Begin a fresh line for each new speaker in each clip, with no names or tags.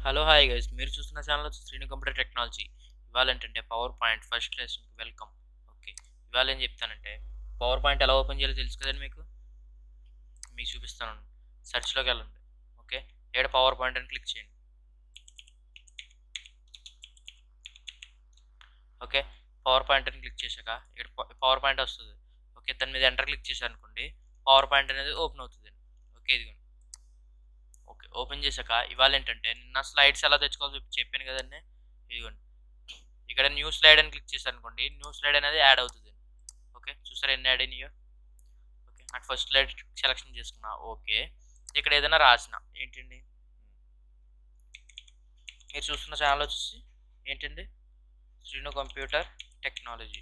Hello hi guys, మీరు చూస్తున్న channel Srinu computer technology. ఇవాళ ఏంటంటే పవర్ పాయింట్ ఫస్ట్ లెసన్కి వెల్కమ్. ఓకే, ఇవాళ ఏం చెప్తానంటే పవర్ పాయింట్ ఎలా ఓపెన్ చేయాలో తెలుసు కదండి మీకు చూపిస్తాను. సెర్చ్లోకి వెళ్ళండి. ఓకే, ఇక్కడ పవర్ పాయింట్ అని క్లిక్ చేయండి. ఓకే, పవర్ పాయింట్ అని క్లిక్ చేశాక ఇక్కడ పవర్ పాయింట్ వస్తుంది. ఓకే, దాని మీద ఎంటర్ క్లిక్ చేశారు అనుకోండి, పవర్ పాయింట్ అనేది ఓపెన్ అవుతుంది. ఓకే, ఇదిగోండి. ఓకే, ఓపెన్ చేశాక ఇవాళ ఏంటంటే నిన్న స్లైడ్స్ ఎలా తెచ్చుకోవాలో చెప్పాను కదండి. ఇదిగోండి, ఇక్కడ న్యూ స్లైడ్ అని క్లిక్ చేశారు అనుకోండి, న్యూ స్లైడ్ అనేది యాడ్ అవుతుంది. ఓకే, చూసారా ఎన్ని యాడ్ అయినాయో. ఓకే, నాకు ఫస్ట్ స్లైడ్ సెలెక్షన్ చేసుకున్నా. ఓకే, ఇక్కడ ఏదైనా రాసిన ఏంటండి, మీరు చూస్తున్న ఛానల్ వచ్చేసి ఏంటండి, శ్రీను కంప్యూటర్ టెక్నాలజీ.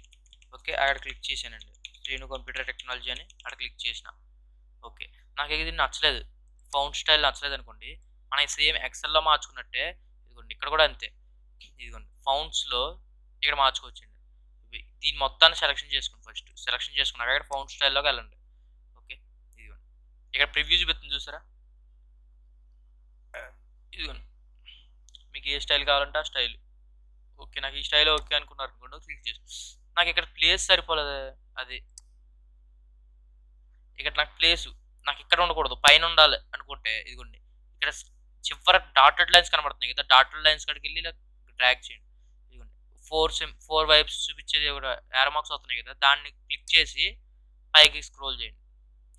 ఓకే, అక్కడ క్లిక్ చేశానండి. శ్రీను కంప్యూటర్ టెక్నాలజీ అని అక్కడ క్లిక్ చేసిన. ఓకే, నాకు ఇది నచ్చలేదు, ఫౌంట్ స్టైల్ నచ్చలేదు అనుకోండి, మనం సేమ్ ఎక్సెల్లో మార్చుకున్నట్టే ఇదిగోండి ఇక్కడ కూడా అంతే. ఇదిగోండి ఫౌంట్స్లో ఇక్కడ మార్చుకోవచ్చండి. దీని మొత్తాన్ని సెలెక్షన్ చేసుకోండి. ఫస్ట్ సెలెక్షన్ చేసుకున్నాక ఇక్కడ ఫౌంట్ స్టైల్లోకి వెళ్ళండి. ఓకే, ఇదిగోండి ఇక్కడ ప్రివ్యూ చూపిస్తుంది చూసారా. ఇదిగోండి మీకు ఏ స్టైల్ కావాలంటే ఆ స్టైల్. ఓకే, నాకు ఈ స్టైల్ ఓకే అనుకున్నారు అనుకోండి, క్లిక్ చేసి. నాకు ఇక్కడ ప్లేస్ సరిపోలేదు, అది ఇక్కడ నాకు ఇక్కడ ఉండకూడదు, పైన ఉండాలి అనుకుంటే ఇదిగోండి ఇక్కడ చివర డాటెడ్ లైన్స్ కనబడుతున్నాయి కదా, డాటెడ్ లైన్స్ కాడికి వెళ్ళి ఇలా డ్రాగ్ చేయండి. ఇదిగోండి ఫోర్ వైబ్స్ చూపించేది కూడా యారో మార్క్స్ అవుతున్నాయి కదా, దాన్ని క్లిక్ చేసి పైకి స్క్రోల్ చేయండి.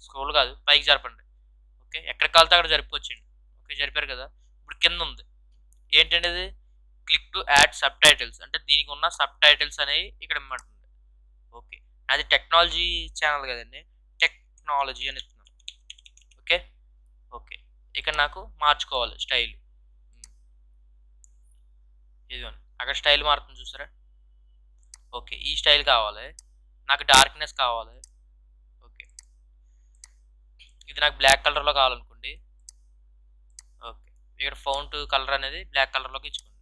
స్క్రోల్ కాదు, పైకి జరపండి. ఓకే, ఎక్కడ కాలితే అక్కడ జరిపోవచ్చండి. ఓకే, జరిపారు కదా. ఇప్పుడు కింద ఉంది ఏంటంటే ఇది click to add sub titles, అంటే దీనికి ఉన్న సబ్ టైటిల్స్ అనేవి ఇక్కడ ఇమ్మంటుంది. ఓకే, అది టెక్నాలజీ ఛానల్ కదండి, టెక్నాలజీ అని ఇస్తున్నాను. ఓకే, ఓకే ఇక్కడ నాకు మార్చుకోవాలి స్టైల్. ఇదిగోండి అక్కడ స్టైల్ మారుతుంది చూసారా. ఓకే, ఈ స్టైల్ కావాలి, నాకు డార్క్నెస్ కావాలి. ఓకే, ఇది నాకు బ్లాక్ కలర్లో కావాలనుకోండి. ఓకే, ఇక్కడ ఫౌంట్ కలర్ అనేది బ్లాక్ కలర్లోకి ఇచ్చుకోండి.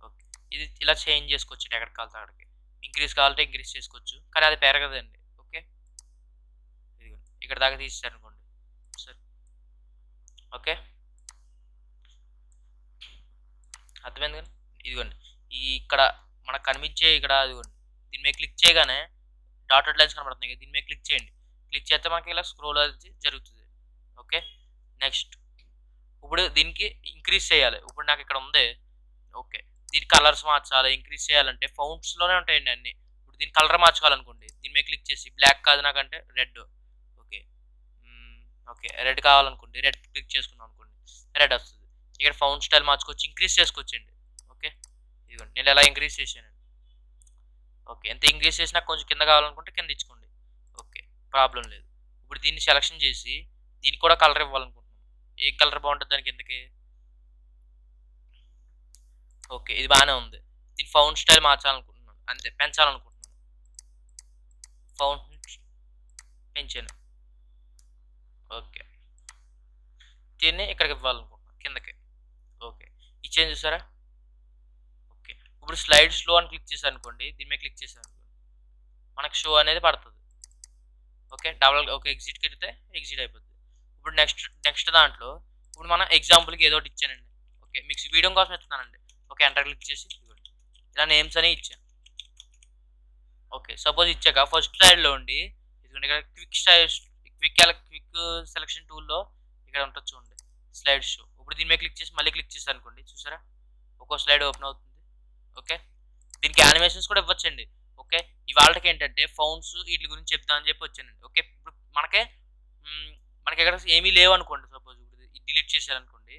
ఓకే, ఇది ఇలా చేంజ్ చేసుకోవచ్చు ఎక్కడికి కావాలంటే అక్కడికి. ఇంక్రీజ్ కావాలంటే ఇంక్రీజ్ చేసుకోవచ్చు, కానీ అది పెరగదండి. ఓకే, ఇదిగోండి ఇక్కడ దాకా తీసేసారనుకోండి సరే. ఓకే, అర్థమైంది కానీ ఇదిగోండి ఇక్కడ మనకు కనిపించే ఇక్కడ ఇదిగోండి దీని మీద క్లిక్ చేయగానే డాటెడ్ లైన్స్ కనబడుతున్నాయి కదా, దీని మీద క్లిక్ చేయండి. క్లిక్ చేస్తే మనకి ఇలా స్క్రోల్ అనేది జరుగుతుంది. ఓకే, నెక్స్ట్ ఇప్పుడు దీనికి ఇంక్రీజ్ చేయాలి. ఇప్పుడు నాకు ఇక్కడ ఉంది. ఓకే, దీని కలర్స్ మార్చాలి, ఇంక్రీజ్ చేయాలంటే ఫౌంట్స్లోనే ఉంటాయండి అన్ని. ఇప్పుడు దీని కలర్ మార్చుకోవాలనుకోండి, దీని మీద క్లిక్ చేసి బ్లాక్ కాదు నాకంటే రెడ్. ఓకే, ఓకే రెడ్ కావాలనుకోండి, రెడ్ క్లిక్ చేసుకున్నాం అనుకోండి, రెడ్ వస్తుంది. ఇక్కడ ఫౌంట్ స్టైల్ మార్చుకోవచ్చు, ఇంక్రీజ్ చేసుకోవచ్చండి. ఓకే, ఇదిగోండి నేను ఎలా ఇంక్రీజ్ చేశానండి. ఓకే, ఎంత ఇంక్రీజ్ చేసినా కొంచెం కింద కావాలనుకుంటే కింద ఇచ్చుకోండి. ఓకే, ప్రాబ్లం లేదు. ఇప్పుడు దీన్ని సెలెక్షన్ చేసి దీనికి కూడా కలర్ ఇవ్వాలనుకుంటున్నాను. ఏ కలర్ బాగుంటుంది దానికి కిందకి. ఓకే, ఇది బాగానే ఉంది. దీని ఫౌంట్ స్టైల్ మార్చాలనుకుంటున్నాను, అంతే పెంచాలనుకుంటున్నాను. ఫౌంట్ పెంచాను. ఓకే, దీన్ని ఇక్కడికి ఇవ్వాలనుకుంటున్నాను కిందకి. ఓకే, ఇచ్చేది చూసారా. ఓకే, ఇప్పుడు స్లైడ్ స్లో అని క్లిక్ చేశాను అనుకోండి, దీని మీద క్లిక్ చేశాను అనుకోండి, మనకు షో అనేది పడుతుంది. ఓకే, ఓకే ఎగ్జిట్కి వెళ్తే ఎగ్జిట్ అయిపోతుంది. ఇప్పుడు నెక్స్ట్ దాంట్లో ఇప్పుడు మనం ఎగ్జాంపుల్కి ఏదో ఒకటి ఇచ్చానండి. ఓకే, మీకు వీడియో కోసం ఇస్తున్నానండి. ఓకే, ఎంటర్ క్లిక్ చేసి ఇలా నేమ్స్ అని ఇచ్చాను. ఓకే, సపోజ్ ఇచ్చాక ఫస్ట్ స్లైడ్లో ఉండి ఇదిగోండి ఇక్కడ క్విక్ సెలెక్షన్ టూల్లో ఇక్కడ ఉంటుంది చూడండి స్లైడ్ షో. ఇప్పుడు దీని మీద క్లిక్ చేసి మళ్ళీ క్లిక్ చేశాను అనుకోండి, చూసారా ఒక్కో స్లైడ్ ఓపెన్ అవుతుంది. ఓకే, దీనికి యానిమేషన్స్ కూడా ఇవ్వచ్చండి. ఓకే, ఇవాళకి ఏంటంటే ఫౌంట్స్ వీటి గురించి చెప్తామని చెప్పి వచ్చానండి. ఓకే, ఇప్పుడు మనకి ఎక్కడ ఏమీ లేవు అనుకోండి, సపోజ్ ఇప్పుడు డిలీట్ చేశారనుకోండి,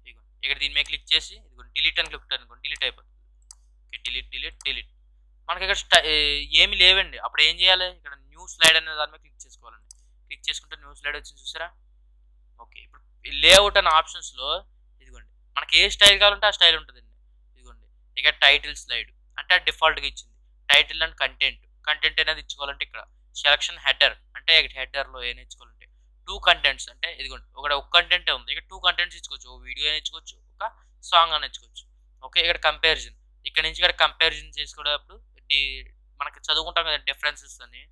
ఇదిగోండి ఇక్కడ దీని మీద క్లిక్ చేసి ఇదిగోండి డిలీట్ అని క్లిక్ అనుకోండి, డిలీట్ అయిపోతుంది. ఓకే, డిలీట్ మనకి ఇక్కడ ఏమి లేవండి. అప్పుడు ఏం చేయాలి, ఇక్కడ న్యూ స్లైడ్ అనే దాని మీద క్లిక్ చేసుకోవాలండి. క్లిక్ చేసుకుంటే న్యూ స్లైడ్ వచ్చింది చూసారా. ఓకే, ఇప్పుడు లేఅవుట్ అనే ఆప్షన్స్లో ఇదిగోండి మనకి ఏ స్టైల్ కావాలంటే ఆ స్టైల్ ఉంటుందండి. ఇదిగోండి ఇక్కడ టైటిల్ స్లైడ్ అంటే డిఫాల్ట్గా ఇచ్చింది. టైటిల్ అండ్ కంటెంట్ అనేది ఇచ్చుకోవాలంటే ఇక్కడ సెలక్షన్ హెడర్ అంటే హెడర్లో ఏం ఇచ్చుకోవాలంటే 2 కంటెంట్స్ అంటే ఇదిగోండి ఒక కంటెంటే ఉంది, ఇక్కడ 2 కంటెంట్స్ ఇచ్చుకోవచ్చు. ఒక వీడియో అని ఇచ్చుకోవచ్చు, ఒక సాంగ్ అని ఇచ్చుకోవచ్చు. ఓకే, ఇక్కడ కంపారిజన్, ఇక్కడ నుంచి ఇక్కడ కంపారిజన్ చేసుకునేటప్పుడు మనకి చదువుకుంటాం కదా డిఫరెన్సెస్ అని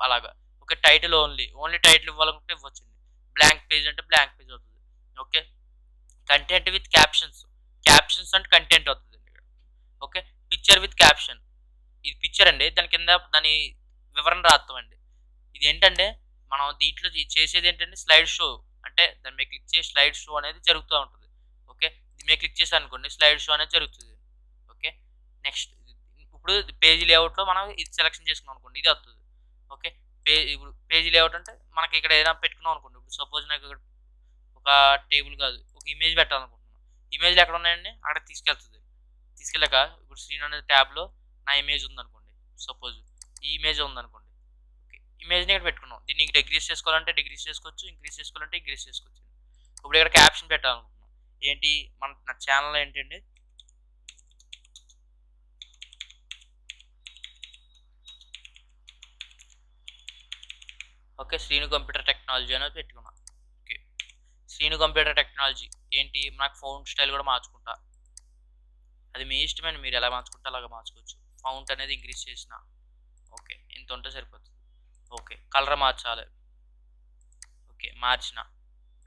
అలాగా. ఓకే, టైటిల్ ఓన్లీ టైటిల్ ఇవ్వాలనుకుంటే ఇవ్వచ్చండి. బ్లాంక్ పేజ్ అంటే బ్లాంక్ పేజ్ అవుతుంది. Okay, content with captions captions and content వస్తుంది ఇక్కడ. ఓకే, పిక్చర్ విత్ క్యాప్షన్, ఇది పిక్చర్ అండి, దాని కింద దాని వివరణ రాస్తామండి. ఇది ఏంటంటే మనం దీంట్లో చేసేది ఏంటంటే స్లైడ్ షో, అంటే దాని మీద క్లిక్ చేసి స్లైడ్ షో అనేది జరుగుతూ ఉంటుంది. ఓకే, దీని మీద క్లిక్ చేసి అనుకోండి స్లైడ్ షో అనేది జరుగుతుంది. ఓకే, నెక్స్ట్ ఇప్పుడు పేజీ లేఅవుట్లో మనం ఇది సెలెక్షన్ చేసుకున్నాం అనుకోండి, ఇది వస్తుంది. ఓకే, ఇప్పుడు పేజీ లేఅవుట్ అంటే మనకి ఇక్కడ ఏదైనా పెట్టుకున్నాం అనుకోండి. ఇప్పుడు సపోజ్ నాకు ఇక్కడ ఒక టేబుల్ కాదు, ఒక ఇమేజ్ పెట్టాలనుకుంటున్నాను. ఇమేజ్లు ఎక్కడ ఉన్నాయండి, అక్కడ తీసుకెళ్తుంది. తీసుకెళ్ళాక ఇప్పుడు స్క్రీన్ అనేది ట్యాబ్లో నా ఇమేజ్ ఉందనుకోండి, సపోజ్ ఈ ఇమేజ్ ఉందనుకోండి. ఓకే, ఇమేజ్ని ఇక్కడ పెట్టుకున్నాం. దీన్ని డిగ్రీస్ చేసుకోవాలంటే డిగ్రీస్ చేసుకోవచ్చు, ఇంక్రీజ్ చేసుకోవాలంటే ఇంక్రీజ్ చేసుకోవచ్చు. ఇప్పుడు ఇక్కడ క్యాప్షన్ పెట్టాలనుకుంటున్నాం. ఏంటి నా ఛానల్ ఏంటండి, ఓకే, శ్రీను కంప్యూటర్ టెక్నాలజీ అనేది పెట్టుకున్నాం. ఓకే, శ్రీను కంప్యూటర్ టెక్నాలజీ ఏంటి, నాకు ఫౌంట్ స్టైల్ కూడా మార్చుకుంటా. అది మీ ఇష్టమైన, మీరు ఎలా మార్చుకుంటే అలాగా మార్చుకోవచ్చు. ఫౌంట్ అనేది ఇంక్రీజ్ చేసిన, ఓకే, ఇంత ఉంటే సరిపోతుంది. ఓకే, కలర్ మార్చాలి. ఓకే, మార్చిన.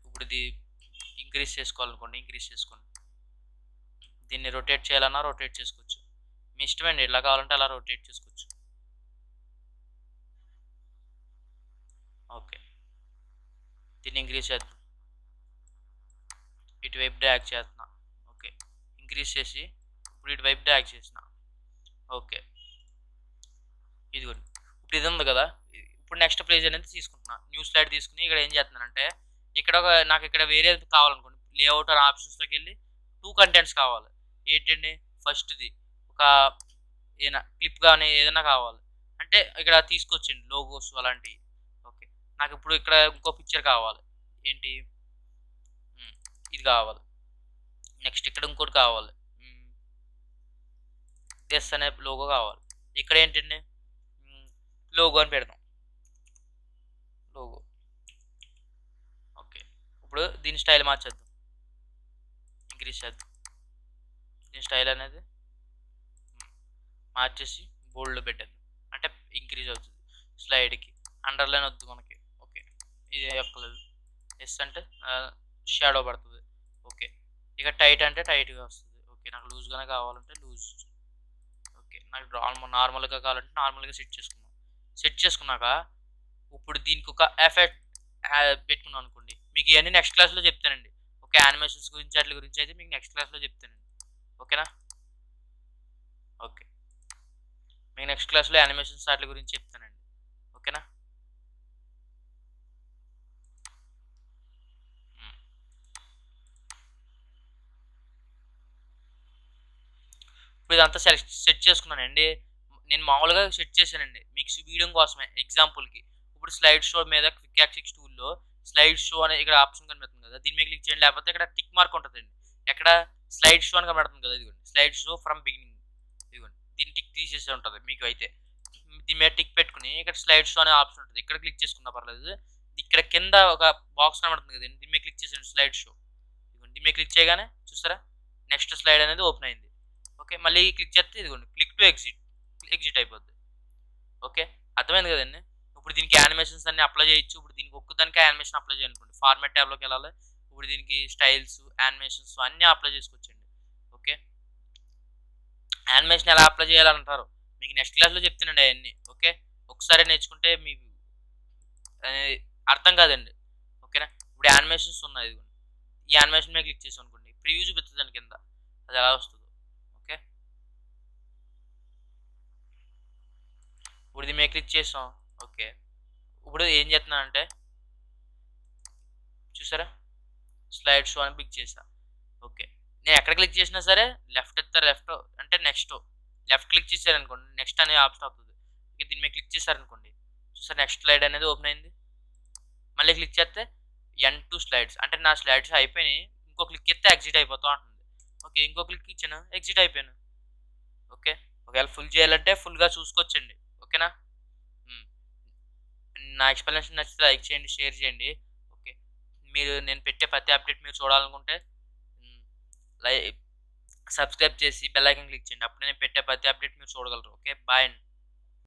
ఇప్పుడు ఇది ఇంక్రీజ్ చేసుకోవాలనుకోండి, ఇంక్రీజ్ చేసుకోండి. దీన్ని రొటేట్ చేయాలన్నా రొటేట్ చేసుకోవచ్చు. మీ ఇష్టమండి, ఎలా కావాలంటే అలా రొటేట్ చేసుకోవచ్చు. ఓకే, దీన్ని ఇంక్రీజ్ చేద్దాం, ఇటువైపు డ్రాగ్ చేస్తున్నా. ఓకే, ఇంక్రీజ్ చేసి ఇప్పుడు ఇటువైపు డ్రాగ్ చేసిన. ఓకే, ఇదిగోండి, ఇప్పుడు ఇది ఉంది కదా. ఇప్పుడు నెక్స్ట్ పేజ్ అనేది తీసుకుంటున్నా, న్యూ స్లైడ్ తీసుకుని ఇక్కడ ఏం చేస్తున్నానంటే ఇక్కడ నాకు ఇక్కడ వేరే కావాలనుకోండి, లేఅవుట్ ఆప్షన్స్లోకి వెళ్ళి 2 కంటెంట్స్ కావాలి. ఏంటండి, ఫస్ట్ది ఒక ఏదైనా క్లిప్ కానీ ఏదైనా కావాలి అంటే ఇక్కడ తీసుకొచ్చండి, లోగోస్ అలాంటివి. ఓకే, నాకు ఇప్పుడు ఇక్కడ ఇంకో పిక్చర్ కావాలి. ఏంటి, ఇది కావాలి. నెక్స్ట్ ఇక్కడ ఇంకోటి కావాలి, ఎస్ అనే లోగో కావాలి. ఇక్కడ ఏంటండి, లోగో అని పెడదాం, లోగో. ఓకే, ఇప్పుడు దీని స్టైల్ మార్చేద్దాం, ఇంక్రీజ్ చేద్దాం. దీని స్టైల్ అనేది మార్చేసి బోల్డ్లో పెట్టేద్దాం, అంటే ఇంక్రీజ్ అవుతుంది. స్లైడ్కి అండర్లైన్ వద్దు మనకి. ఓకే, ఇది ఎక్కలేదు. ఎస్ అంటే షాడో పడుతుంది. ఓకే, ఇక టైట్ అంటే టైట్గా వస్తుంది. ఓకే, నాకు లూజ్గానే కావాలంటే లూజ్. ఓకే, నాకు నార్మల్గా కావాలంటే నార్మల్గా సెట్ చేసుకున్నాం. సెట్ చేసుకున్నాక ఇప్పుడు దీనికి ఒక ఎఫెక్ట్ పెట్టుకున్నాం అనుకోండి, మీకు ఇవన్నీ నెక్స్ట్ క్లాస్లో చెప్తానండి. ఓకే, యానిమేషన్స్ గురించి వాటి గురించి అయితే మీకు నెక్స్ట్ క్లాస్లో చెప్తానండి. ఓకేనా, ఓకే, మీకు నెక్స్ట్ క్లాస్లో యానిమేషన్స్ వాటి గురించి చెప్తానండి. ఓకేనా, ఇప్పుడు ఇదంతా సెట్ చేసుకున్నానండి. నేను మామూలుగా సెట్ చేశానండి మీకు చూపించడం కోసమే, ఎగ్జాంపుల్కి. ఇప్పుడు స్లైడ్ షో మీద క్విక్ యాక్సెస్ టూల్లో స్లైడ్ షో అనే ఇక్కడ ఆప్షన్ కనిపిస్తుంది కదా, దీని మీద క్లిక్ చేయండి. లేకపోతే ఇక్కడ టిక్ మార్క్ ఉంటుందండి, ఎక్కడ స్లైడ్ షో అని కనబడుతుంది కదా, ఇదిగోండి స్లైడ్ షో ఫ్రమ్ బిగినింగ్. ఇదిగోండి, దీన్ని టిక్ తీసేసి ఉంటుంది మీకు. అయితే దీని మీద టిక్ పెట్టుకుని ఇక్కడ స్లైడ్ షో అనే ఆప్షన్ ఉంటుంది, ఇక్కడ క్లిక్ చేసుకున్నా పర్లేదు. ఇక్కడ కింద ఒక బాక్స్ కనబడుతుంది కదండి, దీని మీద క్లిక్ చేసేయండి, స్లైడ్ షో. ఇదిగోండి, దీని మీద క్లిక్ చేయగానే చూస్తారా నెక్స్ట్ స్లైడ్ అనేది ఓపెన్ అయింది. ఓకే, మళ్ళీ క్లిక్ చేస్తే ఇదిగోండి క్లిక్ టు ఎగ్జిట్ అయిపోద్ది. ఓకే, అర్థమైంది కదండి. ఇప్పుడు దీనికి యానిమేషన్స్ అన్ని అప్లై చేయొచ్చు. ఇప్పుడు దీనికి ఒక్కదానికి యానిమేషన్ అప్లై చేయాలనుకోండి, ఫార్మాట్ ట్యాబ్లోకి వెళ్ళాలి. ఇప్పుడు దీనికి స్టైల్స్, యానిమేషన్స్ అన్నీ అప్లై చేసుకోవచ్చండి. ఓకే, యానిమేషన్ ఎలా అప్లై చేయాలంటారు మీకు నెక్స్ట్ క్లాస్లో చెప్తానండి అవన్నీ. ఓకే, ఒకసారి నేర్చుకుంటే మీకు అర్థం కాదండి. ఓకేనా, ఇప్పుడు యానిమేషన్స్ ఉన్నాయి, ఇదిగోండి ఈ యానిమేషన్ మీద క్లిక్ చేసాం అనుకోండి, ప్రివ్యూ చూపిస్తుంది దాని కింద, అది ఎలా వస్తుందో. ఓకే, ఇప్పుడు ఇది మేము క్లిక్ చేసాం. ఓకే, ఇప్పుడు ఏం చేస్తున్నానంటే చూసారా స్లైడ్ షో అని క్లిక్ చేసా. ఓకే, నేను ఎక్కడ క్లిక్ చేసినా సరే లెఫ్ట్ లెఫ్ట్ అంటే నెక్స్ట్ లెఫ్ట్ క్లిక్ చేశారనుకోండి నెక్స్ట్ అనే ఆప్షన్ అవుతుంది. ఓకే, దీని మీద క్లిక్ చేశారనుకోండి చూసారు నెక్స్ట్ స్లైడ్ అనేది ఓపెన్ అయింది. మళ్ళీ క్లిక్ చేస్తే N2 స్లైడ్స్ అంటే నా స్లైడ్స్ అయిపోయినాయి. ఇంకో క్లిక్ చేస్తే ఎగ్జిట్ అయిపోతూ ఉంటుంది. ఓకే, ఇంకో క్లిక్ ఇచ్చాను, ఎగ్జిట్ అయిపోయాను. ఓకే, ఒకవేళ ఫుల్ చేయాలంటే ఫుల్గా చూసుకోవచ్చండి. ఓకేనా, నా ఎక్స్ప్లెనేషన్ నచ్చితే లైక్ చేయండి, షేర్ చేయండి. ఓకే, మీరు నేను పెట్టే ప్రతి అప్డేట్ మీరు చూడాలనుకుంటే సబ్స్క్రైబ్ చేసి బెల్ ఐకాన్ క్లిక్ చేయండి. అప్పుడు నేను పెట్టే ప్రతి అప్డేట్ మీరు చూడగలరు. ఓకే, బాయ్ అండి.